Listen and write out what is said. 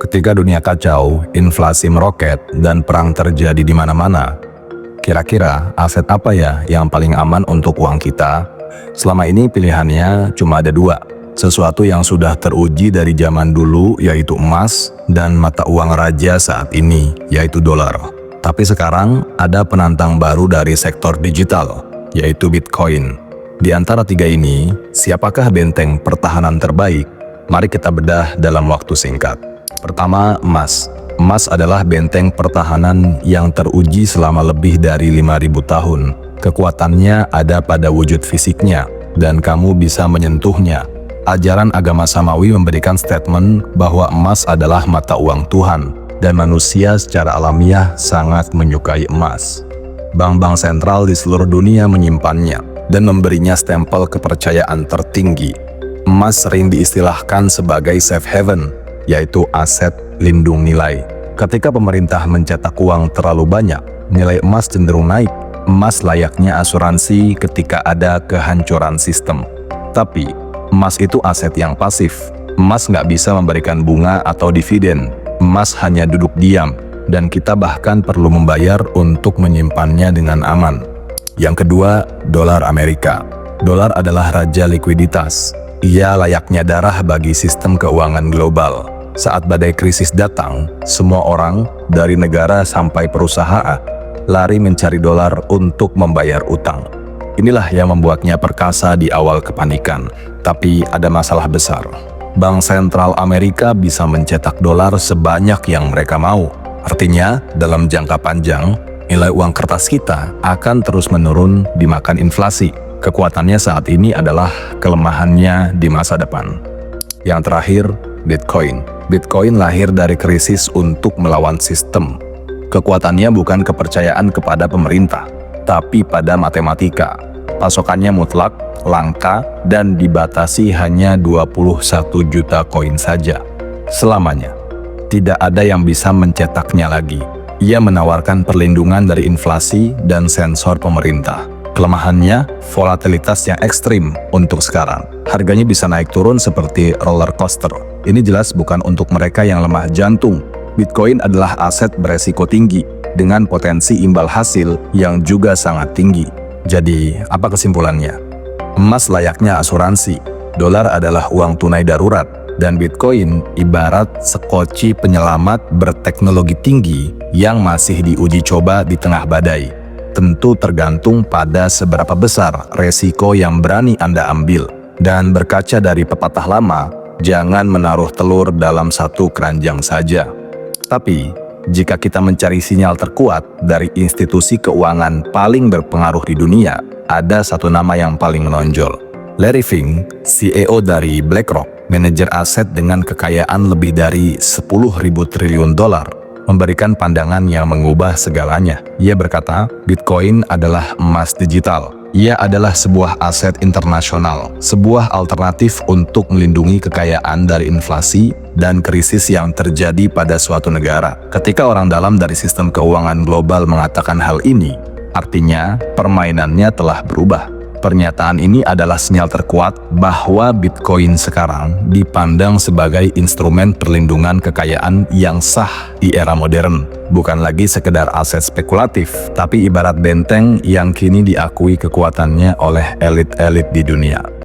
Ketika dunia kacau, inflasi meroket, dan perang terjadi di mana-mana, kira-kira aset apa ya yang paling aman untuk uang kita? Selama ini pilihannya cuma ada dua. Sesuatu yang sudah teruji dari zaman dulu, yaitu emas, dan mata uang raja saat ini, yaitu dolar. Tapi sekarang ada penantang baru dari sektor digital, yaitu Bitcoin. Di antara tiga ini, siapakah benteng pertahanan terbaik? Mari kita bedah dalam waktu singkat. Pertama, emas. Emas adalah benteng pertahanan yang teruji selama lebih dari 5.000 tahun. Kekuatannya ada pada wujud fisiknya, dan kamu bisa menyentuhnya. Ajaran agama Samawi memberikan statement bahwa emas adalah mata uang Tuhan, dan manusia secara alamiah sangat menyukai emas. Bank-bank sentral di seluruh dunia menyimpannya dan memberinya stempel kepercayaan tertinggi. Emas sering diistilahkan sebagai safe haven, yaitu aset lindung nilai. Ketika pemerintah mencetak uang terlalu banyak, nilai emas cenderung naik. Emas layaknya asuransi ketika ada kehancuran sistem. Tapi, emas itu aset yang pasif. Emas nggak bisa memberikan bunga atau dividen. Emas hanya duduk diam, dan kita bahkan perlu membayar untuk menyimpannya dengan aman. Yang kedua, dolar Amerika. Dolar adalah raja likuiditas. Ia layaknya darah bagi sistem keuangan global. Saat badai krisis datang, semua orang, dari negara sampai perusahaan, lari mencari dolar untuk membayar utang. Inilah yang membuatnya perkasa di awal kepanikan. Tapi ada masalah besar. Bank sentral Amerika bisa mencetak dolar sebanyak yang mereka mau. Artinya, dalam jangka panjang, nilai uang kertas kita akan terus menurun dimakan inflasi. Kekuatannya saat ini adalah kelemahannya di masa depan. Yang terakhir, Bitcoin. Bitcoin lahir dari krisis untuk melawan sistem. Kekuatannya bukan kepercayaan kepada pemerintah, tapi pada matematika. Pasokannya mutlak, langka, dan dibatasi hanya 21 juta koin saja. Selamanya. Tidak ada yang bisa mencetaknya lagi. Ia menawarkan perlindungan dari inflasi dan sensor pemerintah. Kelemahannya, volatilitas yang ekstrim untuk sekarang. Harganya bisa naik turun seperti roller coaster. Ini jelas bukan untuk mereka yang lemah jantung. Bitcoin adalah aset beresiko tinggi, dengan potensi imbal hasil yang juga sangat tinggi. Jadi, apa kesimpulannya? Emas layaknya asuransi, dolar adalah uang tunai darurat, dan Bitcoin ibarat sekoci penyelamat berteknologi tinggi yang masih diuji coba di tengah badai. Tentu tergantung pada seberapa besar resiko yang berani Anda ambil. Dan berkaca dari pepatah lama, jangan menaruh telur dalam satu keranjang saja. Tapi, jika kita mencari sinyal terkuat dari institusi keuangan paling berpengaruh di dunia, ada satu nama yang paling menonjol. Larry Fink, CEO dari BlackRock, manajer aset dengan kekayaan lebih dari 10.000 triliun dolar, memberikan pandangan yang mengubah segalanya. Ia berkata, Bitcoin adalah emas digital. Ia adalah sebuah aset internasional, sebuah alternatif untuk melindungi kekayaan dari inflasi dan krisis yang terjadi pada suatu negara. Ketika orang dalam dari sistem keuangan global mengatakan hal ini, artinya permainannya telah berubah. Pernyataan ini adalah sinyal terkuat bahwa Bitcoin sekarang dipandang sebagai instrumen perlindungan kekayaan yang sah di era modern. Bukan lagi sekedar aset spekulatif, tapi ibarat benteng yang kini diakui kekuatannya oleh elit-elit di dunia.